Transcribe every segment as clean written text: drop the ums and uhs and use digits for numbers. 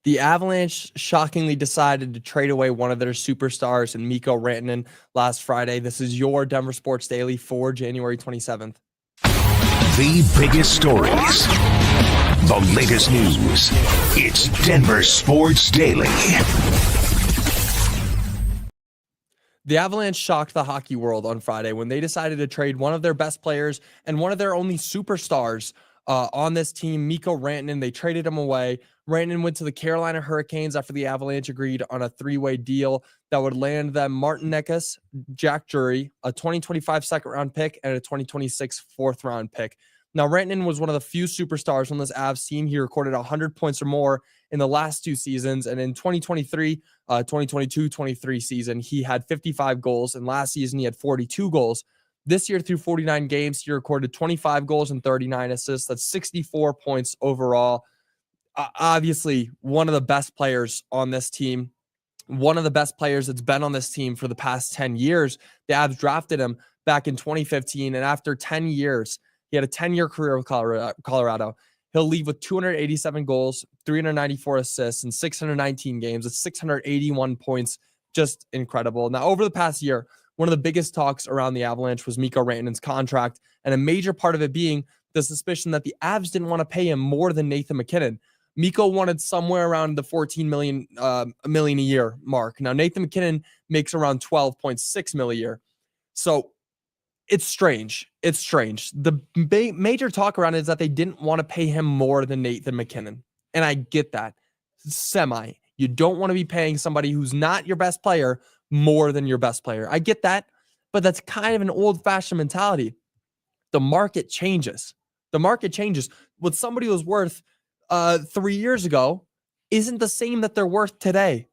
The Avalanche shockingly decided to trade away one of their superstars in Mikko Rantanen last Friday. This is your Denver Sports Daily for January 27th. The biggest stories, the latest news. It's Denver Sports Daily. The Avalanche shocked the hockey world on Friday when they decided to trade one of their best players and one of their only superstars on this team, Mikko Rantanen. They traded him away. Rantanen went to the Carolina Hurricanes after the Avalanche agreed on a three-way deal that would land them Martin Necas, Jack Drury, a 2025 second-round pick, and a 2026 fourth-round pick. Now, Rantanen was one of the few superstars on this Avs team. He recorded 100 points or more in the last two seasons, and in 2022-23 season, he had 55 goals, and last season he had 42 goals. This year, through 49 games, he recorded 25 goals and 39 assists. That's 64 points overall. Obviously, one of the best players on this team, one of the best players that's been on this team for the past 10 years. The Avs drafted him back in 2015, and after 10 years, he had a 10-year career with Colorado. He'll leave with 287 goals, 394 assists, and 619 games. It's 681 points. Just incredible. Now, over the past year, one of the biggest talks around the Avalanche was Mikko Rantanen's contract, and a major part of it being the suspicion that the Avs didn't want to pay him more than Nathan MacKinnon. Mikko wanted somewhere around the $14 million a year mark. Now, Nathan MacKinnon makes around $12.6 million a year. So it's strange. It's strange. The major talk around it is that they didn't want to pay him more than Nathan MacKinnon. And I get that. You don't want to be paying somebody who's not your best player more than your best player. I get that, but that's kind of an old-fashioned mentality. The market changes. What somebody was worth 3 years ago isn't the same that they're worth today.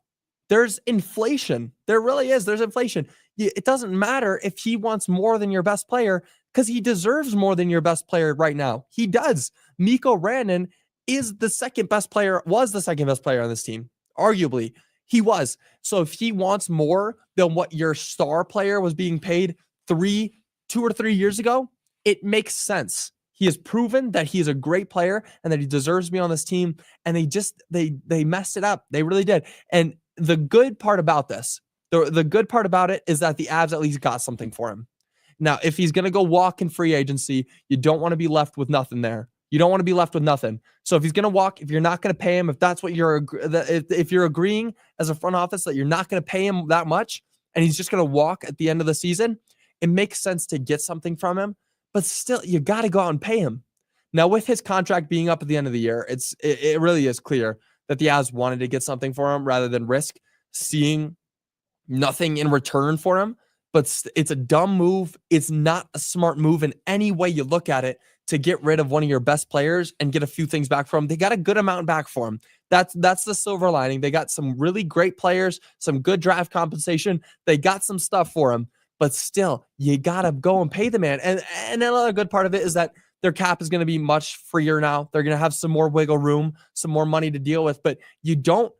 There's inflation. There really is. There's inflation. It doesn't matter if he wants more than your best player because he deserves more than your best player right now. He does. Mikko Rantanen was the second best player on this team. Arguably, he was. So if he wants more than what your star player was being paid 2 or 3 years ago, it makes sense. He has proven that he is a great player and that he deserves to be on this team. And they messed it up. They really did. And the good part about this, the good part about it is that the Avs at least got something for him. Now, if he's going to go walk in free agency, you don't want to be left with nothing there. You don't want to be left with nothing. So if he's going to walk, if you're not going to pay him, if that's what if you're agreeing as a front office that you're not going to pay him that much and he's just going to walk at the end of the season, it makes sense to get something from him. But still, you got to go out and pay him. Now, with his contract being up at the end of the year, it really is clear that the Avs wanted to get something for him rather than risk seeing nothing in return for him. But it's a dumb move. It's not a smart move in any way you look at it to get rid of one of your best players and get a few things back from him. They got a good amount back for him. That's the silver lining. They got some really great players, some good draft compensation. They got some stuff for him. But still, you got to go and pay the man. And another good part of it is that their cap is going to be much freer now. They're going to have some more wiggle room, some more money to deal with. But you don't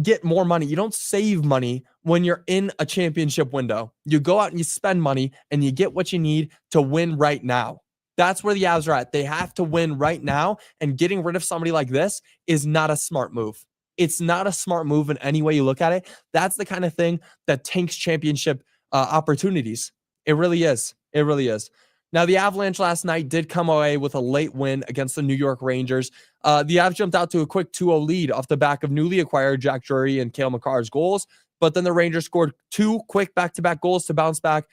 get more money. You don't save money when you're in a championship window. You go out and you spend money and you get what you need to win right now. That's where the Avs are at. They have to win right now. And getting rid of somebody like this is not a smart move. It's not a smart move in any way you look at it. That's the kind of thing that tanks championship opportunities. It really is. It really is. Now, the Avalanche last night did come away with a late win against the New York Rangers. The Avs jumped out to a quick 2-0 lead off the back of newly acquired Jack Drury and Cale Makar's goals. But then the Rangers scored two quick back-to-back goals to bounce back,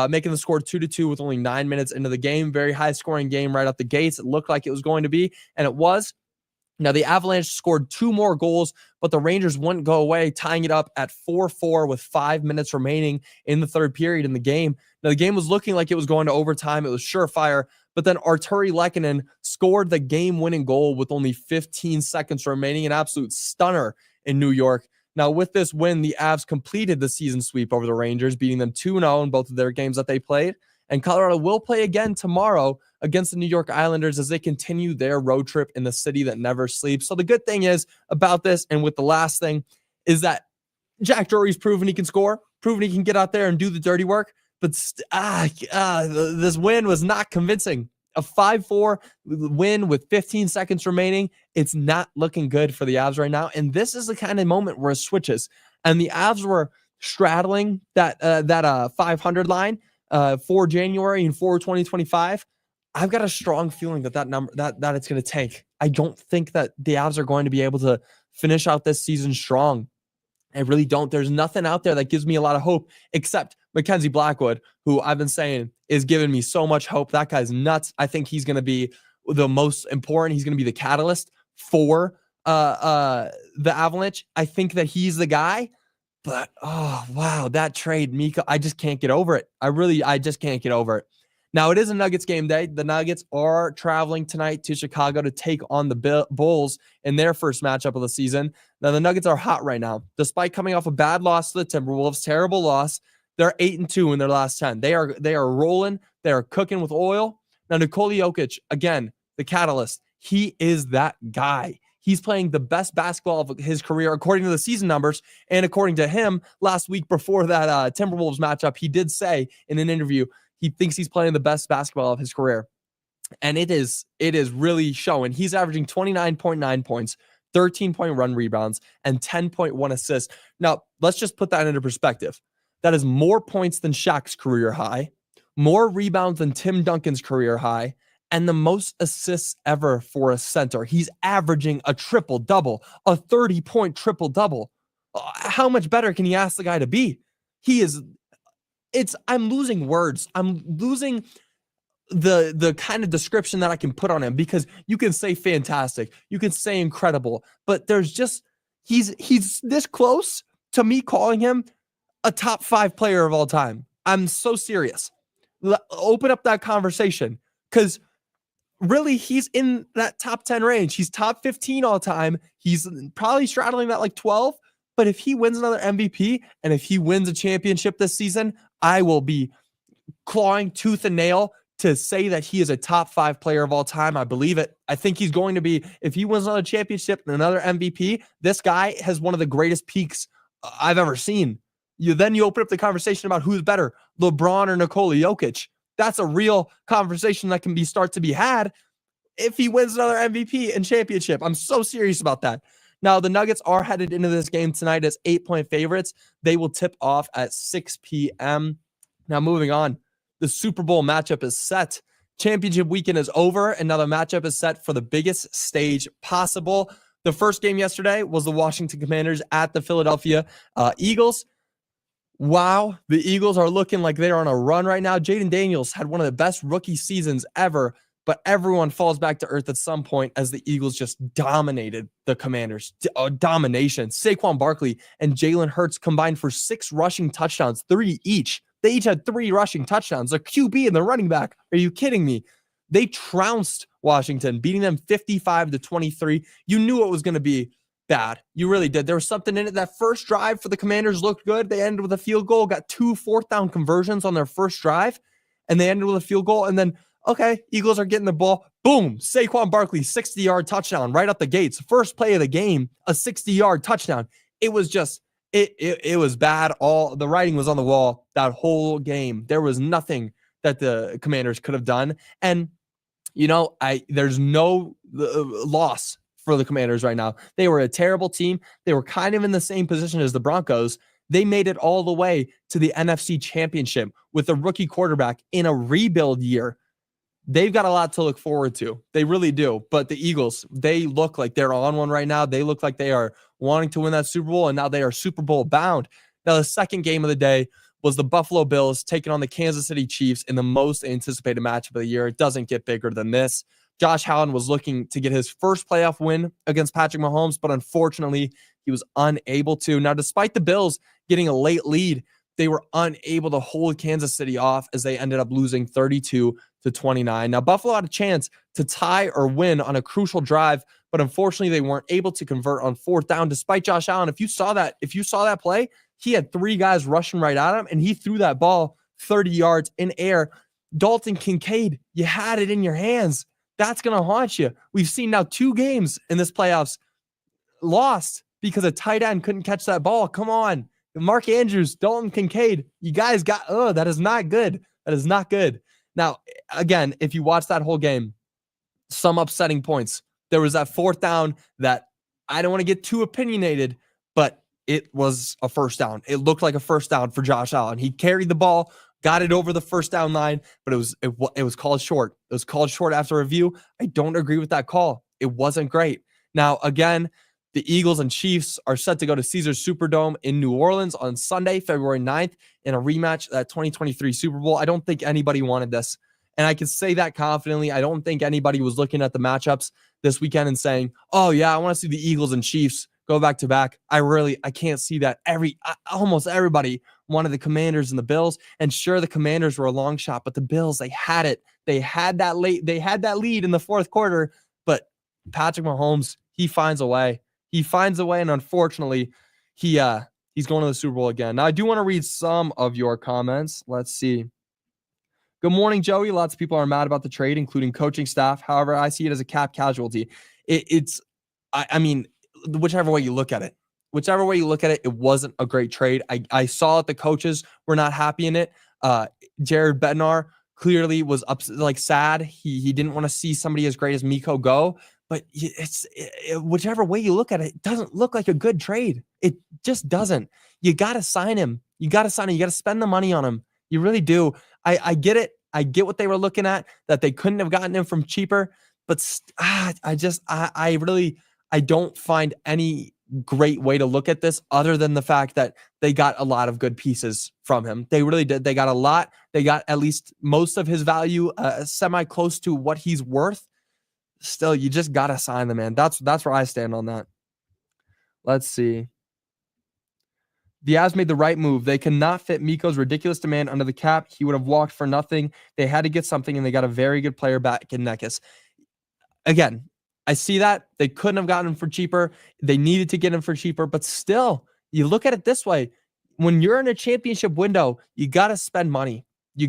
making the score 2-2 with only 9 minutes into the game. Very high-scoring game right out the gates. It looked like it was going to be, and it was. Now, the Avalanche scored 2 more goals, but the Rangers wouldn't go away, tying it up at 4-4 with 5 minutes remaining in the third period in the game. Now, the game was looking like it was going to overtime. It was surefire, but then Artturi Lehkonen scored the game-winning goal with only 15 seconds remaining, an absolute stunner in New York. Now, with this win, the Avs completed the season sweep over the Rangers, beating them 2-0 in both of their games that they played. And Colorado will play again tomorrow against the New York Islanders as they continue their road trip in the city that never sleeps. So the good thing is about this, and with the last thing, is that Jack Drury's proven he can score, proven he can get out there and do the dirty work. But this win was not convincing. a 5-4 win with 15 seconds remaining. It's not looking good for the Avs right now. And this is the kind of moment where it switches. And the Avs were straddling that 500 line for January and for 2025. I've got a strong feeling that number that it's going to tank. I don't think that the Avs are going to be able to finish out this season strong. I really don't. There's nothing out there that gives me a lot of hope except Mackenzie Blackwood, who I've been saying is giving me so much hope. That guy's nuts. I think he's going to be the most important. He's going to be the catalyst for the Avalanche. I think that he's the guy. But, oh, wow, that trade, Mikko, I just can't get over it. I just can't get over it. Now, it is a Nuggets game day. The Nuggets are traveling tonight to Chicago to take on the Bulls in their first matchup of the season. Now, the Nuggets are hot right now. Despite coming off a bad loss to the Timberwolves, terrible loss, they're 8-2 in their last 10. They are rolling. They are cooking with oil. Now, Nikola Jokic, again, the catalyst. He is that guy. He's playing the best basketball of his career, according to the season numbers. And according to him, last week before that Timberwolves matchup, he did say in an interview, he thinks he's playing the best basketball of his career. And it is really showing. He's averaging 29.9 points, 13-point run rebounds, and 10.1 assists. Now, let's just put that into perspective. That is more points than Shaq's career high, more rebounds than Tim Duncan's career high, and the most assists ever for a center. He's averaging a triple-double, a 30-point triple-double. How much better can you ask the guy to be? I'm losing words. I'm losing the kind of description that I can put on him, because you can say fantastic, you can say incredible, but there's just, he's this close to me calling him a top 5 player of all time. I'm so serious. Open up that conversation, because really he's in that top 10 range. He's top 15 all time. He's probably straddling that like 12. But if he wins another MVP and if he wins a championship this season, I will be clawing tooth and nail to say that he is a top 5 player of all time. I believe it. I think he's going to be, if he wins another championship and another MVP, this guy has one of the greatest peaks I've ever seen. Then you open up the conversation about who's better, LeBron or Nikola Jokic. That's a real conversation that can start to be had if he wins another MVP and championship. I'm so serious about that. Now, the Nuggets are headed into this game tonight as 8-point favorites. They will tip off at 6 p.m. Now, moving on, the Super Bowl matchup is set. Championship weekend is over, and now the matchup is set for the biggest stage possible. The first game yesterday was the Washington Commanders at the Philadelphia Eagles. Wow, the Eagles are looking like they're on a run right now. Jaden Daniels had one of the best rookie seasons ever, but everyone falls back to earth at some point as the Eagles just dominated the Commanders. Domination. Saquon Barkley and Jalen Hurts combined for 6 rushing touchdowns, 3 each. They each had 3 rushing touchdowns. The QB and the running back. Are you kidding me? They trounced Washington, beating them 55-23. You knew it was going to be bad. You really did. There was something in it. That first drive for the Commanders looked good. They ended with a field goal, got 2 fourth-down conversions on their first drive, and they ended with a field goal. And then, okay, Eagles are getting the ball. Boom, Saquon Barkley, 60-yard touchdown right out the gates. First play of the game, a 60-yard touchdown. It was just, it was bad. All the writing was on the wall that whole game. There was nothing that the Commanders could have done. And, there's no loss for the Commanders right now. They were a terrible team. They were kind of in the same position as the Broncos. They made it all the way to the NFC Championship with a rookie quarterback in a rebuild year. They've got a lot to look forward to. They really do. But the Eagles, they look like they're on one right now. They look like they are wanting to win that Super Bowl, and now they are Super Bowl bound. Now, the second game of the day was the Buffalo Bills taking on the Kansas City Chiefs in the most anticipated matchup of the year. It doesn't get bigger than this. Josh Allen was looking to get his first playoff win against Patrick Mahomes, but unfortunately, he was unable to. Now, despite the Bills getting a late lead, they were unable to hold Kansas City off as they ended up losing 32-29. Now, Buffalo had a chance to tie or win on a crucial drive, but unfortunately, they weren't able to convert on 4th down. Despite Josh Allen, if you saw that play, he had 3 guys rushing right at him, and he threw that ball 30 yards in air. Dalton Kincaid, you had it in your hands. That's going to haunt you. We've seen now 2 games in this playoffs lost because a tight end couldn't catch that ball. Come on. Mark Andrews, Dalton Kincaid, you guys that is not good. That is not good. Now, again, if you watch that whole game, some upsetting points. There was that fourth down that I don't want to get too opinionated, but it was a first down. It looked like a first down for Josh Allen. He carried the ball, got it over the first down line, but it was called short. It was called short after review. I don't agree with that call. It wasn't great. Now, again, the Eagles and Chiefs are set to go to Caesars Superdome in New Orleans on Sunday, February 9th, in a rematch of that 2023 Super Bowl. I don't think anybody wanted this. And I can say that confidently. I don't think anybody was looking at the matchups this weekend and saying, oh, yeah, I want to see the Eagles and Chiefs go back to back. I can't see that. Almost everybody wanted the Commanders and the Bills. And sure, the Commanders were a long shot, but the Bills, they had it. They had that lead in the fourth quarter. But Patrick Mahomes, he finds a way. And unfortunately, he's going to the Super Bowl again. Now, I do want to read some of your comments. Let's see. Good morning, Joey. Lots of people are mad about the trade, including coaching staff. However, I see it as a cap casualty. I mean, whichever way you look at it, it wasn't a great trade. I saw it. The coaches were not happy in it. Jared Bednar clearly was sad. He didn't want to see somebody as great as Mikko go. But whichever way you look at it, it doesn't look like a good trade. It just doesn't. You got to sign him. You got to spend the money on him. You really do. I get it. I get what they were looking at, that they couldn't have gotten him from cheaper. But I don't find any great way to look at this other than the fact that they got a lot of good pieces from him. They really did. They got a lot. They got at least most of his value, semi close to what he's worth. Still, you just got to sign the man. That's where I stand on that. Let's see. The Avs made the right move. They cannot fit Mikko's ridiculous demand under the cap. He would have walked for nothing. They had to get something, and they got a very good player back in Nekis. Again, I see that. They couldn't have gotten him for cheaper. They needed to get him for cheaper, but still, you look at it this way. When you're in a championship window, you got to spend money. You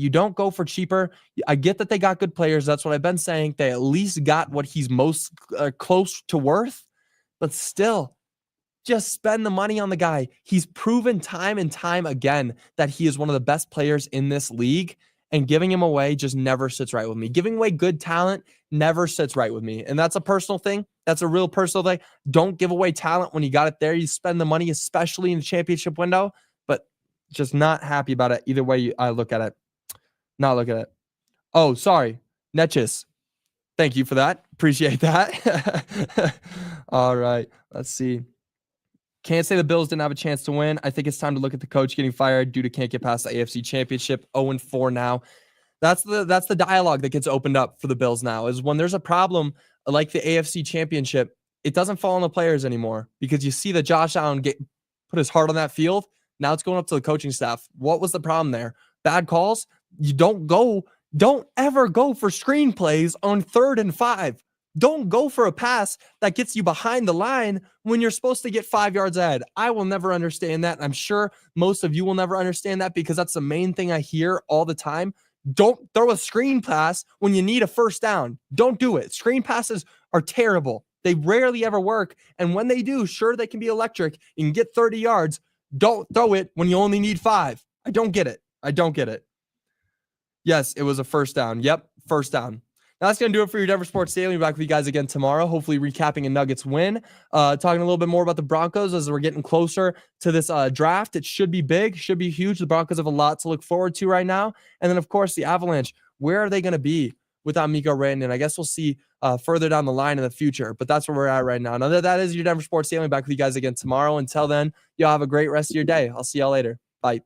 don't go for cheaper. I get that they got good players. That's what I've been saying. They at least got what he's most close to worth, but still, just spend the money on the guy. He's proven time and time again that he is one of the best players in this league, and giving him away just never sits right with me. Giving away good talent never sits right with me. And that's a personal thing. That's a real personal thing. Don't give away talent when you got it there. You spend the money, especially in the championship window, but just not happy about it. Either way I look at it. Not look at it. Oh, sorry. Netches. Thank you for that. Appreciate that. All right. Let's see. Can't say the Bills didn't have a chance to win. I think it's time to look at the coach getting fired due to can't get past the AFC Championship. 0-4 now. That's the dialogue that gets opened up for the Bills now, is when there's a problem like the AFC Championship, it doesn't fall on the players anymore, because you see that Josh Allen put his heart on that field. Now it's going up to the coaching staff. What was the problem there? Bad calls? You don't ever go for screenplays on 3rd and 5. Don't go for a pass that gets you behind the line when you're supposed to get 5 yards ahead. I will never understand that. I'm sure most of you will never understand that, because that's the main thing I hear all the time. Don't throw a screen pass when you need a first down. Don't do it. Screen passes are terrible. They rarely ever work. And when they do, sure, they can be electric. You can get 30 yards. Don't throw it when you only need 5. I don't get it. Yes, it was a first down. Yep, first down. Now that's going to do it for your Denver Sports Daily. We'll be back with you guys again tomorrow, hopefully recapping a Nuggets win, talking a little bit more about the Broncos as we're getting closer to this draft. It should be big, should be huge. The Broncos have a lot to look forward to right now. And then, of course, the Avalanche. Where are they going to be without Mikko Rantanen? I guess we'll see further down the line in the future, but that's where we're at right now. Now that is your Denver Sports Daily. Back with you guys again tomorrow. Until then, y'all have a great rest of your day. I'll see y'all later. Bye.